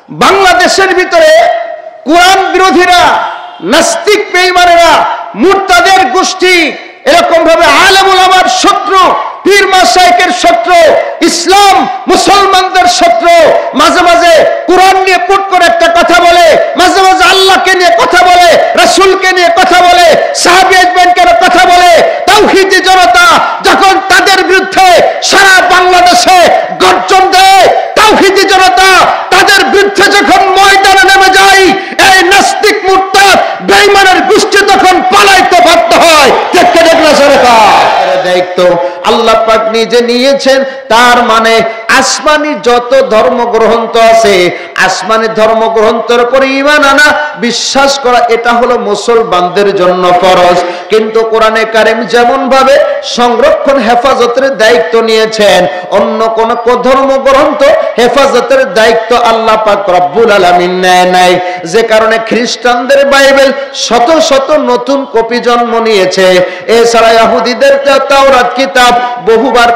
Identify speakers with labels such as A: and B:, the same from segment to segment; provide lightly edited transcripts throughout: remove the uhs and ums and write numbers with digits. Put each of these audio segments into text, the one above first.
A: বাংলাদেশের ভিতরে কোরআন বিরোধীরা, নাস্তিক বেঈমানেরা, মুরতাদের গোষ্ঠী এরকম ভাবে আলেম ওলামার শত্রু, পীর মাশায়েখের শত্রু, ইসলাম মুসলমানদের শত্রু, মাঝে মাঝে কোরআন নিয়ে পুট করে একটা কথা বলে, মাঝে মাঝে আল্লাহকে নিয়ে কথা বলে, রাসূলকে নিয়ে কথা বলে, সাহাবী আজমাইনকে কথা বলে। তাওহীদি জনতা যখন তাদের বিরুদ্ধে সারা বাংলাদেশে গর্জন দেয়, তাওহীদি জনতা তাদের বিরুদ্ধে যখন ময়দানে নেমে যায়, এই নাস্তিক মুরতাদ বেঈমানের গোষ্ঠী তখন পালাইতে বাধ্য হয়। ঠিক কি ঠিক না সরকার? দায়িত্ব আল্লাহ পাক নিজে নিয়েছেন। তার মানে আসমানি যত ধর্মগ্রন্থ আছে, আসমানি ধর্মগ্রন্থের উপরে ঈমান আনা, বিশ্বাস করা, এটা হলো মুসলমানদের জন্য ফরজ। কিন্তু কোরআনে কারীম যেমন ভাবে সংরক্ষণ হেফাজতের দায়িত্ব নিয়েছেন, অন্য কোন ধর্মগ্রন্থ হেফাজতের দায়িত্ব আল্লাহ পাক রব্বুল আলামিন নেয় নাই। যে কারণে খ্রিস্টানদের বাইবেল শত শত নতুন কপি জন্ম নিয়েছে। এছাড়া ইহুদিদের তাওরাত কিতাব বহুবার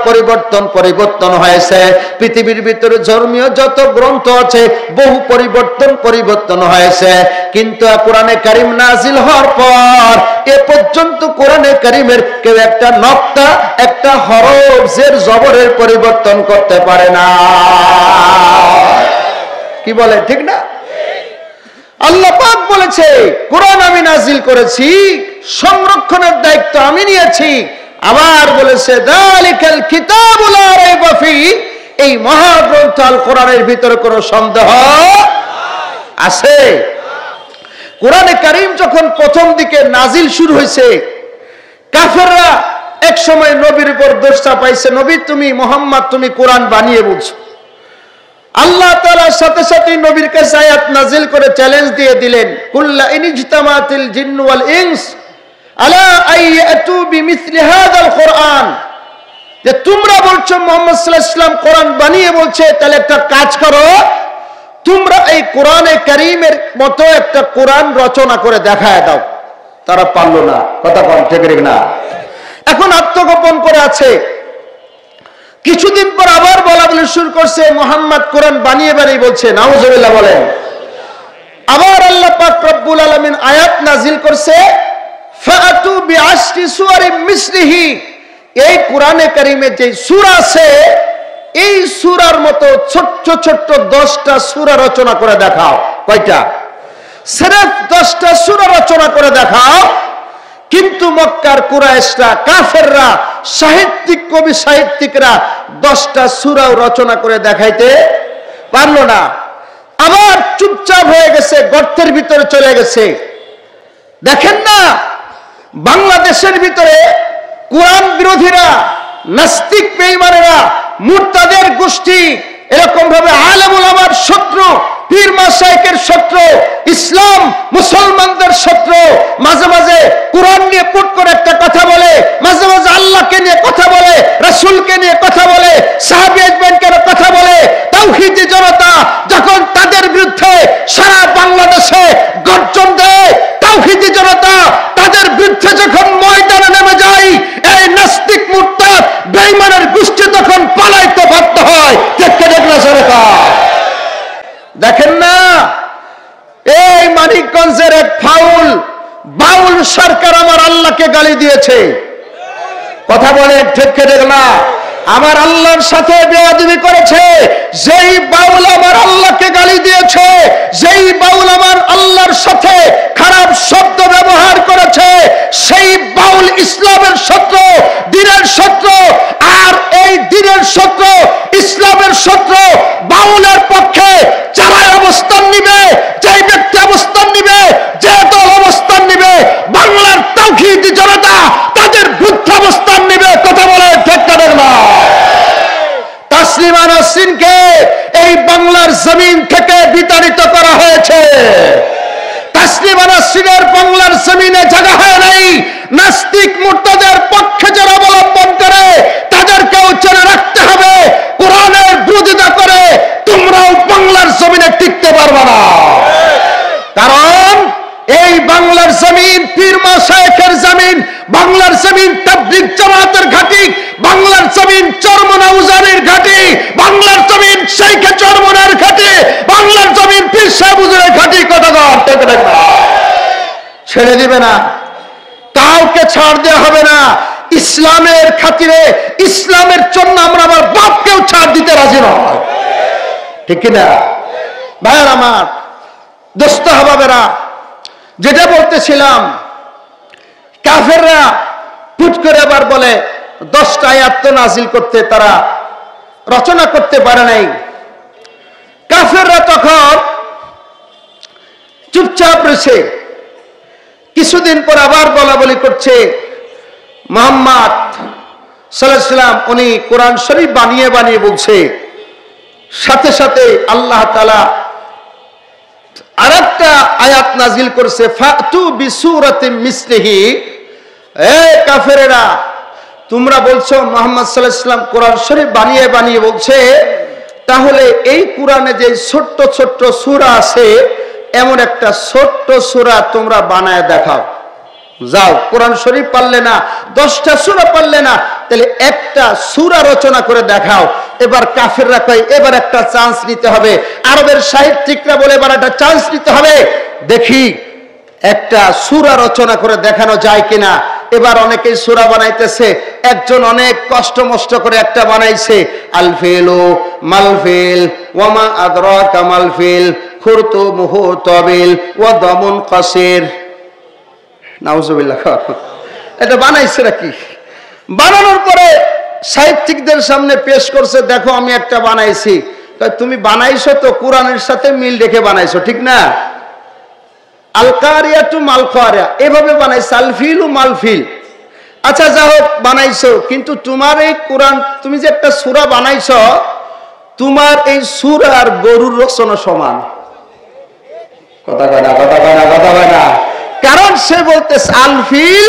A: পরিবর্তন হয়েছে। পৃথিবীর ভিতরে ধর্মীয় যত গ্রন্থ আছে বহু পরিবর্তন হয়েছে। কিন্তু কোরআনে কারীম নাজিল হওয়ার পর এ পর্যন্ত কোরআনে কারীমের কেউ একটা নক্তা, একটা হরফ, জের, জবরের পরিবর্তন করতে পারে না। কি বলে, ঠিক না? আল্লাহ পাক বলেছে কোরআন আমি নাজিল করেছি, সংরক্ষণের দায়িত্ব আমি নিয়েছি। আবার বলেছে যালিকাল কিতাবু লা রাইবা ফিহি, এই মহাগ্রন্থ আল কোরআনের ভিতরে কোনো সন্দেহ আছে? কোরআনে কারীম যখন প্রথম দিকে নাজিল শুরু হয়েছে, কাফেররা এক সময় নবীর উপর দোষ চাপাইছে, নবী তুমি, মুহাম্মদ তুমি কোরআন বানিয়ে বলছো। আল্লাহ তাআলার সাথে সাথে নবীর কাছে আয়াত নাজিল করে চ্যালেঞ্জ দিয়ে দিলেন, কুল্লা ইনজতামাতিল জিন্নু ওয়াল ইনস আলা আইয়াতু বিমিসলি হাযাল কোরআন, যে তোমরা বলছো মুহাম্মদ সাল্লাল্লাহু আলাইহি ওয়াসাল্লাম কোরআন বানিয়ে বলছে, তাহলে একটা কাজ করো, তোমরা এই কোরআনে কারীমের মতো একটা কোরআন রচনা করে দেখায় দাও। তারা পারলো না। কথা বল, ঠিক না? এখন আত্মগোপন করে আছে। কিছুদিন পর আবার বলা বলে শুরু করছে, মুহাম্মদ কোরআন বানিয়ে বলছে। নাউজুবিল্লাহ বলেন। আবার আল্লাহ পাক রব্বুল আলামিন আয়াত নাজিল করছে, ফাআতু বিআশরি সুওয়ারিম মিসলিহি, এই কোরআনে কারীমে যে সূরা আছে, এই সূরার মতো ছোট্ট ছোট্ট 10টা সূরা রচনা করে দেখাও। কয়টা? সির্ফ 10টা সূরা রচনা করে দেখাও। কিন্তু মক্কার কুরাইশরা, কাফেররা, সাহিত্যিক, কবি সাহিত্যিকরা 10টা সূরাও রচনা করে দেখাইতে পারলো না। আবার চুপচাপ হয়ে গেছে, গর্তের ভিতরে চলে গেছে। দেখেন না, বাংলাদেশের ভিতরে কোরআন বিরোধীরা, নাস্তিক বেঈমানেরা, মুরতাদের গোষ্ঠী এরকম ভাবে আলেম ওলামার শত্রু, পীর মাশায়েখের শত্রু, ইসলাম মুসলমানদের শত্রু, মাঝে মাঝে কোরআন নিয়ে পুট করে একটা কথা বলে, মাঝে মাঝে আল্লাহকে নিয়ে কথা বলে, রাসূলকে নিয়ে কথা বলে, সাহাবী আজমাইনকে কথা বলে। তাওহীদি জনতা যখন তাদের বিরুদ্ধে সারা বাংলাদেশে গর্জন দেয়, তাওহীদি জনতা তাদের বিরুদ্ধে যখন ময়দানে নেমে যায়, এই নাস্তিক মুরতাদ বেঈমানের গোষ্ঠী তখন পালাইতে বাধ্য হয়। ঠিক কি ঠিক না সরকার? দেখেন না, এই মানিকগঞ্জের এক বাউল সরকার আমার আল্লাহকে গালি দিয়েছে। কথা বলে, ঠিক কি ঠিক না? আমার আল্লাহর সাথে বেয়াদবি করেছে। যেই বাউল আমার আল্লাহকে গালি দিয়েছে, যেই বাউল আমার আল্লাহর সাথে খারাপ শব্দ ব্যবহার করেছে, সেই বাউল ইসলামের শত্রু, দ্বীনের শত্রু। আর এই দ্বীনের শত্রু, ইসলামের শত্রু, বাউলের পক্ষে যারা অবস্থান নিবে, যে ব্যক্তি অবস্থান নিবে, যে দল অবস্থান নিবে, বাংলার তাওহীদি জনতা তাদের বিরুদ্ধে অবস্থান নিবে। কথা বলে, ঠিক না? তাসলিমা নাসরিনকে এই বাংলার জমিন থেকে বিতাড়িত করা হয়েছে। তাসলিমা নাসরিনের বাংলার জমিনে জায়গা হয় নাই। নাস্তিক মুরতাদের পক্ষে যারা অবলম্বন করে, তাদেরকেও চেনে রাখতে হবে। কোরআনের বিরোধিতা করে তোমরাও বাংলার জমিনে টিকতে পারবে না। কারণ এই বাংলার জমিন পীর মাশায়েখের জমিন, বাংলার জমিন তাবলীগ জামাতের ঘাঁটি, বাংলার জমিন চরমনাউজানের ঘাঁটি, বাংলার জমিন শাইখে চরমনার ঘাঁটি, বাংলার জমিন ঠিক না? ছেড়ে দিবে না, কাউকে ছাড় দেওয়া হবে না। ইসলামের খাতিরে, ইসলামের জন্য আমরা আমার বাপকেও ছাড় দিতে রাজি নয়, ঠিক না ভাইয়ার আমার, দোস্ত হাবাবেরা? যেটা বলতেছিলাম, কাফেররা পুট করে আবার বলে 10টা আয়াত তো নাজিল করতে তারা রচনা করতে পারে নাই। কাফেররা তখন চুপচাপ রয়েছে। কিছুদিন পর আবার বলা বলি করছে, মুহাম্মদ সাল্লাল্লাহু আলাইহি ওয়াসাল্লাম উনি কোরআন শরীফ বানিয়ে বানিয়ে বলছে। সাথে সাথে আল্লাহ তাআলা আরেকটা আয়াত নাজিল করছে, ফাতু বিসূরাতিন মিসলিহি। এ কাফেরেরা, তোমরা বলছো মুহাম্মদ সাল্লাল্লাহু আলাইহি ওয়াসাল্লাম কোরআন শরীফ বানিয়ে বানিয়ে বলছে, তাহলে এই কোরআনে যে ছোট্ট ছোট্ট সূরা আছে, এমন একটা ছোট্ট সূরা তোমরা বানায় দেখাও। যাও, কোরআন শরীফ পারলে না, 10টা সূরা পারলে না, তাহলে একটা সূরা রচনা করে দেখাও। এবার কাফেররা কয় এবার একটা চান্স নিতে হবে। আরবের সাহিত্যিকরা বলে এবার একটা চান্স নিতে হবে, দেখি একটা সূরা রচনা করে দেখানো যায় কিনা। এবার অনেকেই সূরা বানাইতেছে। একজন অনেক কষ্ট মষ্ট করে একটা বানাইছে, আল ফিলু মালফিল ওয়ামা আদরাকা মালফিল খুরতুমুহু তাবিল ওয়া দামুন কাসির। নাউজুবিল্লাহ, এটা বানাইছে নাকি? বানানোর পরে সাহিত্যিকদের সামনে পেশ করছে, দেখো আমি একটা বানাইছি। তুমি বানাইছো তো কোরআনের সাথে মিল রেখে বানাইছো, ঠিক না? আল কারিয়াতু মাল কারিয়া, এভাবে বানাইছে, আল ফিলু মালফিল। আচ্ছা যা হোক, বানাইছো, কিন্তু তোমার এই কোরআন, তুমি যে একটা সূরা বানাইছো, তোমার এই সূরা আর গরুর রচনা সমান। কথা কয় না, কথা কয় না, কথা কয় না। কারণ সে বলতেছে আলফিল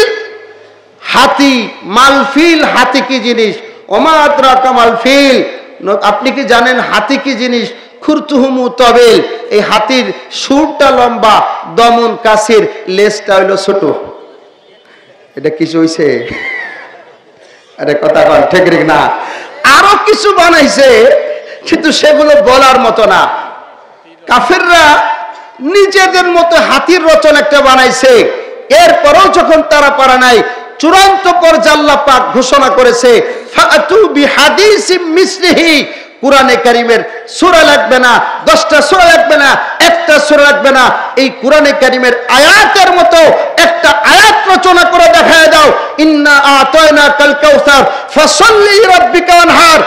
A: হাতি, মালফিল হাতি কি জিনিস, ওমা আদরাকা মালফিল, আপনি কি জানেন হাতি কি জিনিস? খুরতুহুমু তাবিল, এই হাতির সুরটা লম্বা, দমন কাসির, লেজটা হইল ছোট। এটা কিছু হইছে? আরে কথা কন, ঠিক না? আরো কিছু বানাইছে, কিন্তু সেগুলো বলার মতো না। কাফেররা নিজেদের মতো হাতির রচনা একটা বানাইছে। এরপরেও যখন তারা পারে নাই, চূড়ান্ত পর্যায়ে আল্লাহ পাক ঘোষণা করেছে, ফাতু বিহাদিসিম মিসলিহি। কোরআনে কারীমের সূরা লাগবে না, 10টা সূরা লাগবে না, একটা সূরা লাগবে না, এই কোরআনে কারীমের আয়াতের মতো একটা আয়াত রচনা করে দেখায় দাও। ইন্না আতাইনাকাল কাউসার ফাসাল্লি লিরাব্বিকা ওয়ানহার।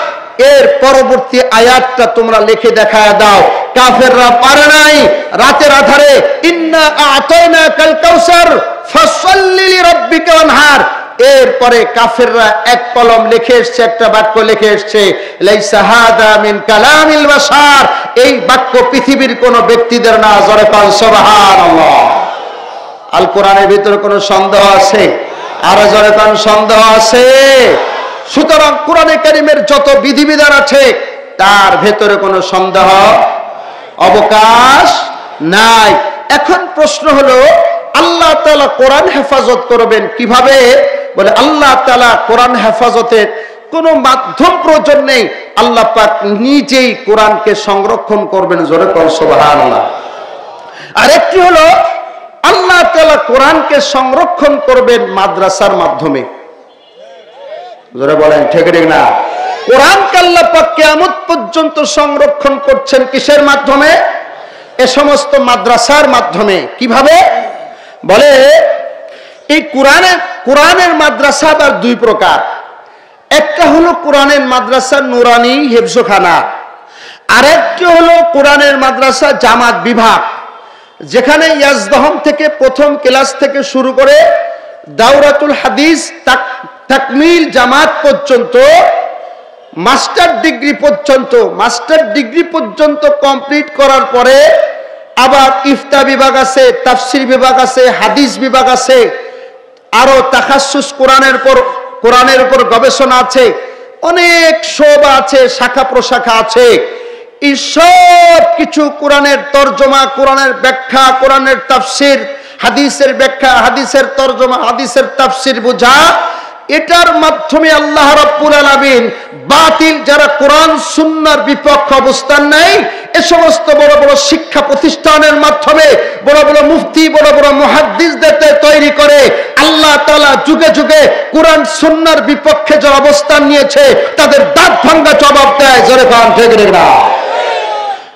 A: এর পরবর্তী আয়াতটা তোমরা লিখে দেখায় দাও। কাফেররা পারে নাই। রাতের আধারে ইন্না আতাইনাকাল কাউসার ফাসাল্লি লিরাব্বিকা ওয়ানহার, এরপরে কাফেররা এক কলম লিখে এসছে, একটা বাক্য লিখে এসছে, লাইসা হাদা মিন কালামিল বাশার। এই বাক্য পৃথিবীর কোন ব্যক্তিদের না। জোরে কোন সুবহানাল্লাহ। আল কোরআনের ভিতরে কোনো সন্দেহ আছে? আর জোরে কোন সন্দেহ আছে? সুতরাং কোরআনে কারীমের যত বিধিবিধান আছে, তার ভেতরে কোনো সন্দেহ অবকাশ নাই। এখন প্রশ্ন হলো, আল্লাহ তাআলা কোরআন হেফাজত করবেন কিভাবে? বলে আল্লাহ তাআলা কোরআন হেফাজতের কোনো মাধ্যম প্রয়োজন নেই, আল্লাহ পাক নিজেই কোরআনকে সংরক্ষণ করবেন। জোরে কোন সুবহানাল্লাহ। আরেকটি হলো, আল্লাহ তাআলা কোরআনকে সংরক্ষণ করবেন মাদ্রাসার মাধ্যমে। জোরে বলেন, ঠিক না? কোরআনকে আল্লাহ পাক কিয়ামত পর্যন্ত সংরক্ষণ করছেন কিসের মাধ্যমে? এ সমস্ত মাদ্রাসার মাধ্যমে। কিভাবে? বলে এই কোরআনের মাদ্রাসা আবার দুই প্রকার। একটা হলো কোরআনের মাদ্রাসা নুরানি হিফজখানা, আরেকটি হলো কোরআনের মাদ্রাসা জামাত বিভাগ, যেখানে ইয়াজদাহম থেকে প্রথম ক্লাস থেকে শুরু করে দাওরাতুল হাদিস তাকমিল জামাত পর্যন্ত, মাস্টার ডিগ্রি পর্যন্ত কমপ্লিট করার পরে আবার ইফতা বিভাগ আছে, তাফসির বিভাগ আছে, হাদিস বিভাগ আছে, আরো তাখাসসুস কোরআনের উপর গবেষণা আছে, অনেক শোভা আছে, শাখা প্রশাখা আছে। এই সব কিছু কোরআনের তরজমা, কোরআনের ব্যাখ্যা, কোরআনের তাফসির, হাদিসের ব্যাখ্যা, হাদিসের তরজমা, হাদিসের তাফসির বোঝা, এটার মাধ্যমে আল্লাহ রাব্বুল আলামিন বাতিল যারা কোরআন সুন্নাহর বিপক্ষে অবস্থান নেয় এ সমস্ত বড় বড় শিক্ষা প্রতিষ্ঠানের মাধ্যমে বড় বড় মুফতি বড় বড় মুহাদ্দিসদের তৈরি করে আল্লাহ তাআলা যুগে যুগে কোরআন সুন্নাহর বিপক্ষে যারা অবস্থান নিয়েছে তাদের দাঁত ভাঙা জবাব দেয়। জোরে কান ঠিক না?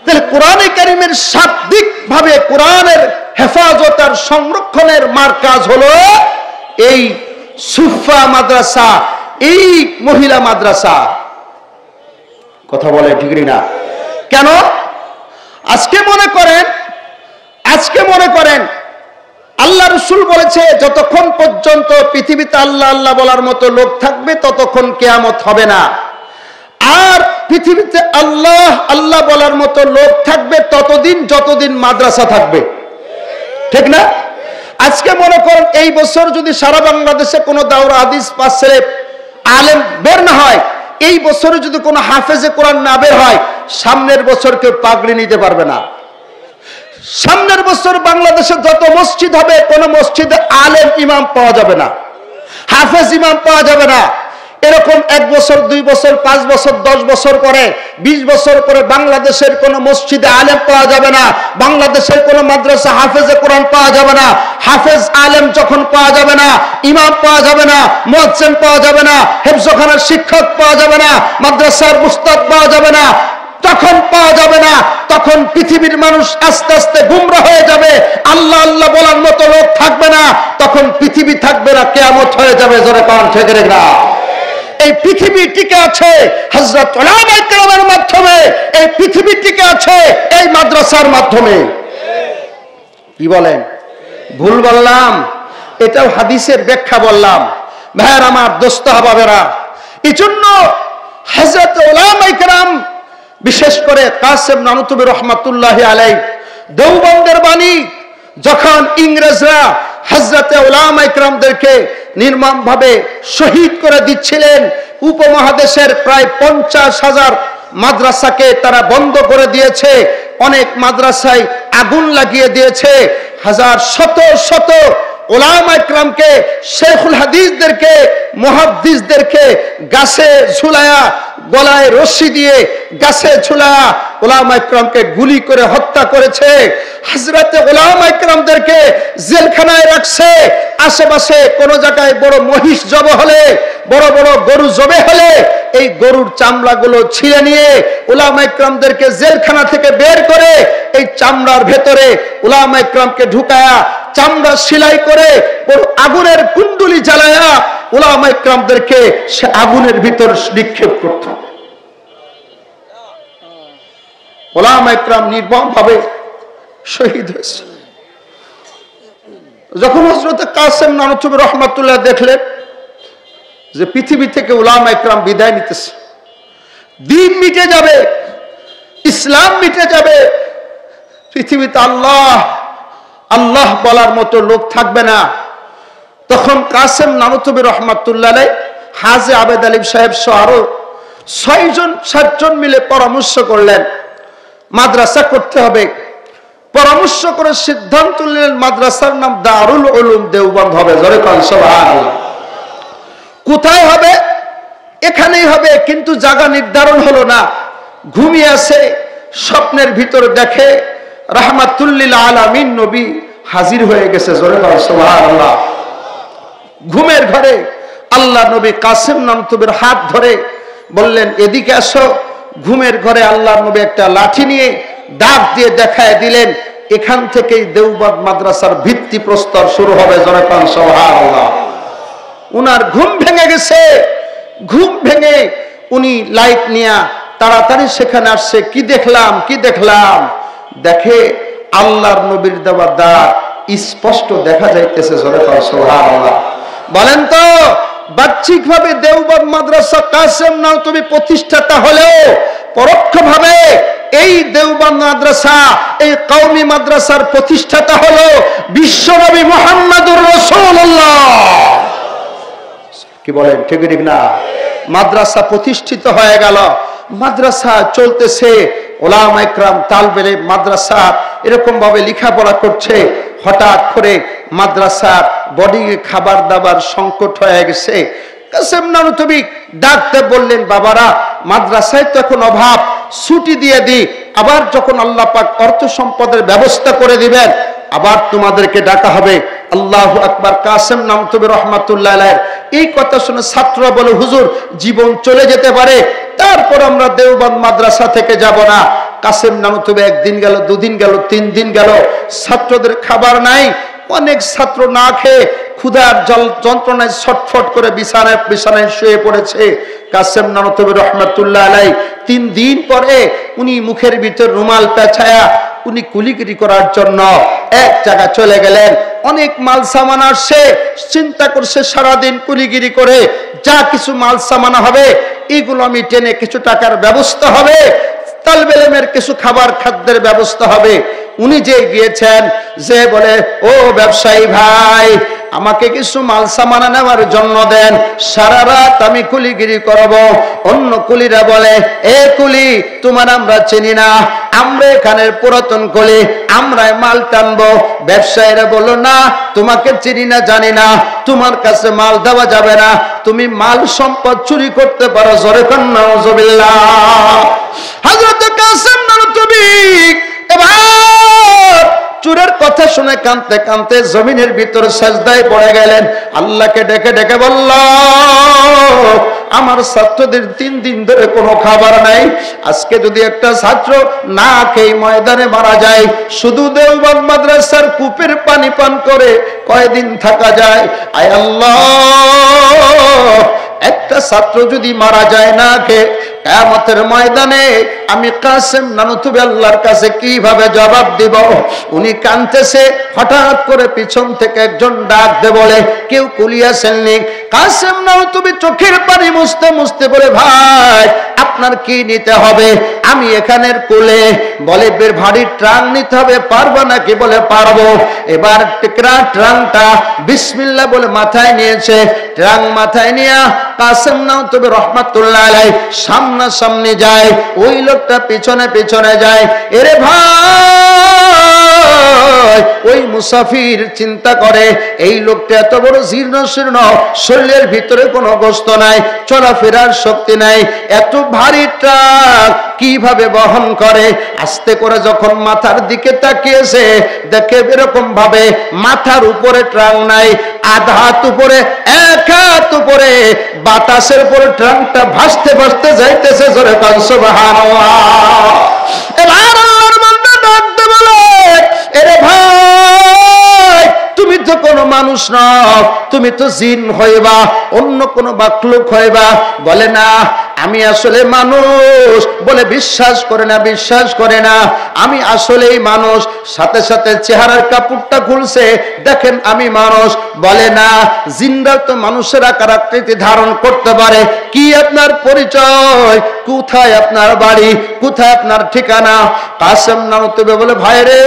A: তাহলে কোরআনে কারীমের শাব্দিক ভাবে কোরআনের হেফাজত আর সংরক্ষণের মারকাজ হলো এই সুফা মাদ্রাসা, এই মহিলা মাদ্রাসা। কথা বলে ঠিক না? কেন? আজকে মনে করেন আল্লাহ রাসূল বলেছে যতক্ষণ পর্যন্ত পৃথিবীতে আল্লাহ আল্লাহ বলার মতো লোক থাকবে ততক্ষণ কিয়ামত হবে না, আর পৃথিবীতে আল্লাহ আল্লাহ বলার মতো লোক থাকবে ততদিন যতদিন মাদ্রাসা থাকবে। ঠিক না? আজকে মনে করেন এই বছর যদি সারা বাংলাদেশে কোনো দাওরা হাদিস পাঁচ ছেলে আলেম বের না হয়, এই বছরে যদি কোনো হাফেজে কোরআন না বের হয়, সামনের বছর কেউ পাগড়ি নিতে পারবে না। সামনের বছর বাংলাদেশে যত মসজিদ হবে কোন মসজিদে আলেম ইমাম পাওয়া যাবে না, হাফেজ ইমাম পাওয়া যাবে না। এরকম 1 বছর 2 বছর 5 বছর 10 বছর পরে 20 বছর পরে বাংলাদেশের কোন মসজিদে আলেম পাওয়া যাবে না, বাংলাদেশের কোন মাদ্রাসা হাফেজে কোরআন পাওয়া যাবে না। হাফেজ আলেম যখন পাওয়া যাবে না, ইমাম পাওয়া যাবে না, মুয়াজ্জিন পাওয়া যাবে না, হেফজখানার শিক্ষক পাওয়া যাবে না, মাদ্রাসার উস্তাদ পাওয়া যাবে না, তখন পাওয়া যাবে না, তখন পৃথিবীর মানুষ আস্তে আস্তে গুমরা হয়ে যাবে, আল্লাহ আল্লাহ বলার মতো লোক থাকবে না, তখন পৃথিবী থাকবে না, কিয়ামত হয়ে যাবে। জোরে কান ঠিক না? এই পৃথিবী টিকে আছে হযরত উলামায়ে কেরামের মাধ্যমে, এই পৃথিবী টিকে আছে এই মাদ্রাসার মাধ্যমে। কি বলেন? ভুল বললাম? এটাও হাদিসের ব্যাখ্যা বললাম। ভাইয়ের আমার, দোস্ত আহবাবেরা, এজন্য হযরত উলামায়ে কেরাম বিশেষ করে কাসেম নানুতুবি রহমাতুল্লাহি আলাইহি দেওবন্দের বাণী যখন ইংরেজরা হযরত উলামায়ে কেরামদেরকে নির্মমভাবে শহীদ করে দিচ্ছিলেন, উপমহাদেশের প্রায় 50,000 মাদ্রাসাকে তারা বন্ধ করে দিয়েছে, অনেক মাদ্রাসায় আগুন লাগিয়ে দিয়েছে, শত শত উলামায়ে কেরামকে, শেখুল হাদিসদেরকে, মুহাদ্দিসদেরকে গাছে ঝুলায়া, গলায় রশি দিয়ে গাছে ঝুলায়া উলামায়ে কেরামকে গুলি করে হত্যা করেছে। হযরত উলামায়ে কেরামদেরকে জেলখানায় রাখছে। আশেপাশে কোন জায়গায় বড় মহিষ জবে হলে, বড় বড় গরু জবে হলে এই গরুর চামড়াগুলো ছিঁড়ে নিয়ে উলামায়ে কেরামদেরকে জেলখানা থেকে বের করে এই চামড়ার ভেতরে উলামায়ে কেরামকে ঢুকায়া চামড়া সেলাই করে আগুনের কুণ্ডুলি জ্বালায়া উলামায়ে কেরামদেরকে সে আগুনের ভিতর নিক্ষেপ করত। উলামায়ে কেরাম নির্মমভাবে শহীদ হয়েছে। যখন হযরত কাসেম নানুতুবি রহমাতুল্লাহ দেখলেন যে পৃথিবী থেকে উলামায়ে কেরাম বিদায় নিতেছে, দ্বীন মিটে যাবে, ইসলাম মিটে যাবে, পৃথিবীতে আল্লাহ আল্লাহ বলার মতো লোক থাকবে না, তখন কাসেম নানুতুবি রহমাতুল্লাহ আলাইহি হাজী আবেদ আলী সাহেব সহ আরো 6-7 জন মিলে পরামর্শ করলেন মাদ্রাসা করতে হবে। পরামর্শ করে সিদ্ধান্ত নিলেন মাদ্রাসার নাম দারুল উলুম দেওবন্দ হবে। জোরে কান সুবহানাল্লাহ। কোথায় হবে? এখানেই হবে, কিন্তু জায়গা নির্ধারণ হলো না। ঘুমিয়ে আছে, স্বপ্নের ভিতর দেখে রাহমাতুল লিল আলামিন নবী হাজির হয়ে গেছে। জোরে কান সুবহানাল্লাহ। ঘুমের ঘরে আল্লাহ নবী কাসেম নানুতুবির হাত ধরে বললেন, এদিকে আসো। ঘুমের ঘরে আল্লাহ নবী একটা লাঠি নিয়ে দাগ দিয়ে দেখায় দিলেন, এখান থেকেই দেওবন্দ মাদ্রাসার ভিত্তি প্রস্তর শুরু হবে। জোরে কান সুবহানাল্লাহ। উনার ঘুম ভেঙে গেছে। ঘুম ভেঙে উনি লাইট নিয়ে তাড়াতাড়ি সেখানে আসছে। কি দেখলাম? দেখে আল্লাহর নবীর দেওয়া দাগ স্পষ্ট দেখা যাইতেছে। জোরে কান সুবহানাল্লাহ। বলেন তো, বাহ্যিকভাবে দেওবন্দ মাদ্রাসা কাসেম নানুতুবি প্রতিষ্ঠাতা হলেও পরোক্ষভাবে এই দেওবন্দ মাদ্রাসা, এই কওমি মাদ্রাসার প্রতিষ্ঠাতা হলো বিশ্বনবী মুহাম্মদুর রাসূলুল্লাহ। কি বলেন? ঠিক না? মাদ্রাসা প্রতিষ্ঠিত হয়ে গেল, মাদ্রাসা চলতেছে, উলামায়ে কেরাম তালবে মাদ্রাসা এরকম ভাবে লেখাপড়া করছে। হঠাৎ করে মাদ্রাসার বোর্ডিং এ খাবার দাবার সংকট হয়ে গেছে। কাসেম নানুতুবি ডাকতে বললেন, বাবারা মাদ্রাসায় তো এখন অভাব, ছুটি দিয়ে দিই, আবার যখন আল্লাহ পাক অর্থ সম্পদের ব্যবস্থা করে দিবেন আবার তোমাদেরকে ডাকা হবে। আল্লাহু আকবার। কাসেম নানুতুবি রহমাতুল্লাহ আলাইহির এই কথা শুনে ছাত্ররা বলে, হুজুর জীবন চলে যেতে পারে, তারপর আমরা দেওবন্দ মাদ্রাসা থেকে যাব না। কাসেম নানুতুবি একদিন গেল, দুদিন গেল, 3 দিন গেল, ছাত্রদের খাবার নাই। অনেক ছাত্র না খেয়ে ক্ষুধার যন্ত্রণায় ছটফট করে বিছানায় শুয়ে পড়েছে। কাসেম নানুতুবি রহমাতুল্লাহ আলাইহি 3 দিন পরে উনি মুখের ভিতর রুমাল পেঁচায়া উনি কুলিগিরি করার জন্য এক জায়গায় চলে গেলেন। অনেক মাল সামান আসছে, চিন্তা করছে সারাদিন কুলিগিরি করে যা কিছু মাল সামান হবে এগুলো আমি টেনে কিছু টাকার ব্যবস্থা হবে, তালবে ইলমের কিছু খাবার খাদ্যের ব্যবস্থা হবে। উনি যে গিয়েছেন, যে বলে, ও ব্যবসায়ী ভাই আমাকে কিছু মাল সামান নেওয়ার জন্য দেন, সারা রাত আমি কুলিগিরি করব। অন্য কুলিরা বলে, এ কুলি তোমার আমরা চিনি না, আমরা এখানের পুরাতন কুলি, আমরাই মাল টানবো। ব্যবসায়ীরা বলল, না তোমাকে চিনি না, জানি না, তোমার কাছে মাল দেওয়া যাবে না, তুমি মাল সম্পদ চুরি করতে পারো। জোরে কোন নাউজুবিল্লাহ। হযরত কাসেম নানুতুবি এবার চোরের কথা শুনে কাঁদতে কাঁদতে জমিনের ভিতর সাজদায় পড়ে গেলেন। আল্লাহকে ডেকে ডেকে বলল, আমার ছাত্রদের 3 দিন ধরে কোনো খাবার নাই, আজকে যদি একটা ছাত্র না খেয়ে ময়দানে মারা যায়, শুধু দেওবন্দ মাদ্রাসার কূপের পানি পান করে কয়দিন থাকা যায়? আয় আল্লাহ, একটা ছাত্র যদি মারা যায় না খেয়ে, কিয়ামতের ময়দানে আমি কাসেম নানুতুবি আল্লাহর কাছে কিভাবে জবাব দিব? উনি কাঁদতেছে, হঠাৎ করে পিছন থেকে একজন ডাক দে বলে, কেউ কুলি আসেননি? কাসেম নানুতুবি চোখের পানি মুছতে মুছতে বলে, ভাই আপনার কি নিতে হবে? আমি এখানের কুলে। বলে, বের ভারী ট্রাং নিতে হবে, পারবো নাকি? বলে, পারবো। এবার ট্রাংটা বিসমিল্লাহ বলে মাথায় নিয়েছে। ট্রাং মাথায় নিয়ে কাসেম নানুতুবি রহমাতুল্লাহ আলাইহি সামনাসামনি যায়, ওই লোকটা পিছনে পিছনে যায়। এরে ভাই, ওই মুসাফির চিন্তা করে, এই লোকটা এত বড় জীর্ণ শীর্ণ, শরীরের ভিতরে কোনো গোস্ত নাই, চলাফেরার শক্তি নাই, এত ভারী ট্রাক কিভাবে বহন করে? আস্তে করে যখন মাথার দিকে তাকিয়েছে, দেখে এরকম ভাবে মাথার উপরে ট্রাং নাই, আধা হাত উপরে, 1 হাত উপরে, বাতাসের উপরে ট্রাংটা ভাসতে ভাসতে যাইতেছে। জোরে কান সুবহানাল্লাহ। এবার আল্লাহর বান্দা ডাকতে বলে, এরে ভাই তুমি তো কোনো মানুষ নও, তুমি তো জিন হইবা, অন্য কোনো মাখলুক হইবা। বলে, না আমি আসলে মানুষ। বলে, বিশ্বাস করে না, বিশ্বাস করে না, আমি আসলেই মানুষ। সাথে সাথে চেহারার কাপড়টা খুলছে, দেখেন আমি মানুষ। বলে, না জিনরা তো মানুষের আকার আকৃতি ধারণ করতে পারে। কি আপনার পরিচয়? কোথায় আপনার বাড়ি? কোথায় আপনার ঠিকানা? কাসেম নানুতুবি বলে, ভাই রে,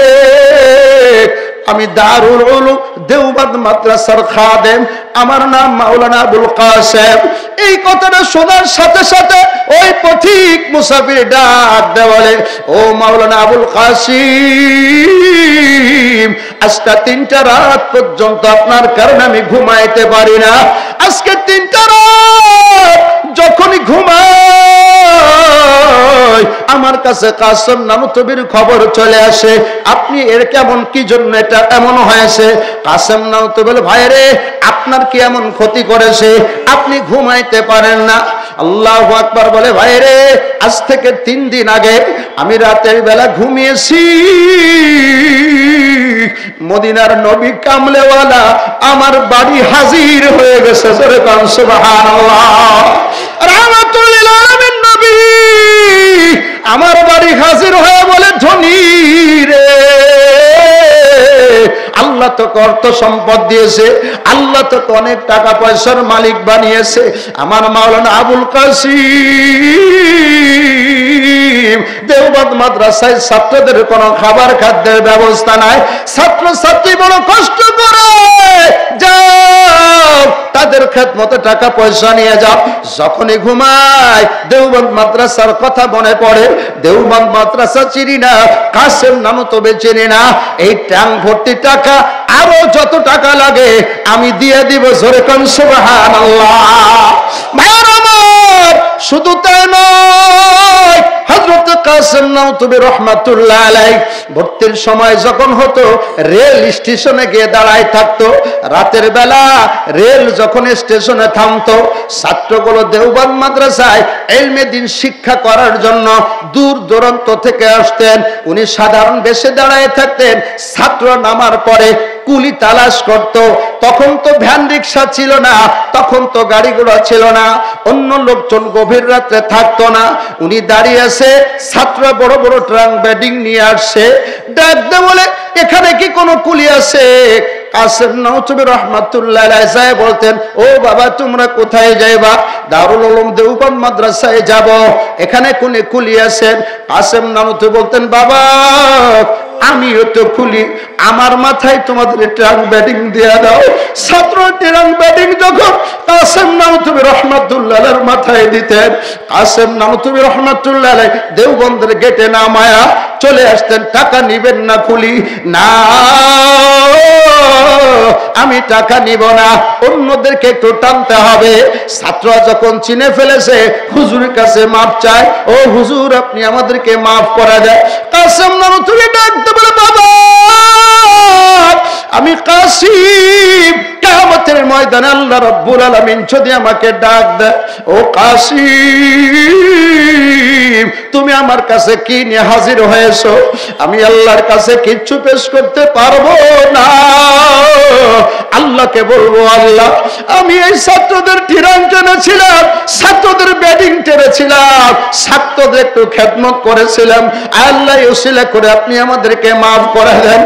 A: আমি দারুল উলুম দেওবন্দ মাদ্রাসার খাদেম, আমার নাম মাওলানা আবুল কাসেম। এই কথাটা শোনার সাথে সাথে ওই পথিক মুসাফির ডাক দে বলে, ও মাওলানা আবুল কাসিম, আজকে 3টা রাত পর্যন্ত আপনার কারণে আমি ঘুমাইতে পারি না। আজকে 3টা রাত যখনই ঘুমাই আমার কাছে কাসেম নানুতুবির খবর চলে আসে, আপনি এর কেমন কি জন্য এটা এমন হয়েছে? কাসেম নানুতুবি বলে, ভাই রে, আপনার কি এমন ক্ষতি করেছে আপনি ঘুমাইতে পারেন না? আল্লাহু আকবার বলে, ভাই রে, আজ থেকে 3 দিন আগে আমি রাতের বেলা ঘুমিয়েছি, মদিনার নবী কামলেওয়ালা আমার বাড়ি হাজির হয়ে গেছে। জোরে কান সুবহানাল্লাহ। রাহমাতুল লিল আলামিন নবী আমার বাড়ি হাজির হয়ে বলে, ধনী রে, আল্লাহ তোকে অর্থ সম্পদ দিয়েছে, আল্লাহ তোকে অনেক টাকা পয়সার মালিক বানিয়েছে। আমার মাওলানা আবুল কাসিম, দেওবন্দ মাদ্রাসায় ছাত্রদের কোনো খাবার খাদ্যের ব্যবস্থা নাই, ছাত্র ছাত্রী বড় কষ্ট করে, যাও তাদের খেদমতে টাকা পয়সা নিয়ে যাও। যখনই ঘুমায় দেওবন্দ মাদ্রাসার কথা মনে পড়ে, দেওবন্দ মাদ্রাসা চিনি না, কাসেম নামও তবে চিনি না, এই ট্যাং ভর্তি টাকা আরো যত টাকা লাগে আমি দিয়ে দিব। জোরে কোন সুবহানাল্লাহ। ভাইরা আমার, শুধু তাই নয়, হযরত কাসেম নাওতবী রাহমাতুল্লাহ আলাইহি ভর্তির সময় যখন হতো রেল স্টেশনে গিয়ে দাঁড়ায় থাকতো। রাতের বেলা রেল যখন স্টেশনে থামতো, ছাত্রগুলো দেওবন্দ মাদ্রাসায় ইলমে দ্বীন শিক্ষা করার জন্য দূর দূরান্ত থেকে আসতেন। উনি সাধারণ বেশে দাঁড়ায় থাকতেন। ছাত্র নামার পরে কুলি তালাশ করত। তখন তো ভ্যান রিক্সা ছিল না, তখন তো গাড়ি ঘোড়া ছিল না, অন্য লোকজন গভীর রাত্রে থাকতো না। উনি দাঁড়িয়ে আছে, ছাত্র বড় বড় ট্রাঙ্ক ব্যাডিং নিয়ে আসছে। ডাকতে বলে, এখানে কি কোনো কুলি আছে? কাসেম নাওতবী রাহমাতুল্লাহ আলাইহি বলতেন, ও বাবা তোমরা কোথায় যাইবা? দারুল উলুম দেওবন্দ মাদ্রাসায় যাব। এখানে কোন কুলি আছেন? কাসেম নাওতবী বলতেন, বাবা আমিও তো কুলি, আমার মাথায় তোমাদের ট্রাঙ্ক ব্যাডিং দিয়ে দাও। ছাত্র ট্রাঙ্ক ব্যাডিং যখন কাসেম নাওতবী রাহমাতুল্লাহ আলাইহির মাথায় দিতেন, কাসেম নাওতবী রাহমাতুল্লাহ আলাইহি দেওবন্দের গেটে নামায়া চলে আসতেন। টাকা নিবেন না কুলি? না, আমি টাকা নিব না, অন্যদেরকে একটু টানতে হবে। ছাত্ররা যখন চিনে ফেলেছে, হুজুরের কাছে মাপ চায়, ও হুজুর আপনি আমাদেরকে মাফ করে দেন। কাসেম নাওতবী ডাকতে বলে, বাবা আমি কাসিম, কিয়ামতের ময়দানে আল্লাহ রাব্বুল আলামিন যদি আমাকে ডাক দেয়, ও কাসিম তুমি আমার কাছে কি নিয়ে হাজির হয়েছো? আমি আল্লাহর কাছে কিচ্ছু পেশ করতে পারবো না। আল্লাহকে বলবো, আল্লাহ আমি এই ছাত্রদের ট্রাঙ্ক টেনেছিলাম, ছাত্রদের ব্যাডিং টেনেছিলাম, ছাত্রদের একটু খেদমত করেছিলাম, আল্লাহ ওসিলা করে আপনি আমাদেরকে মাফ করে দেন।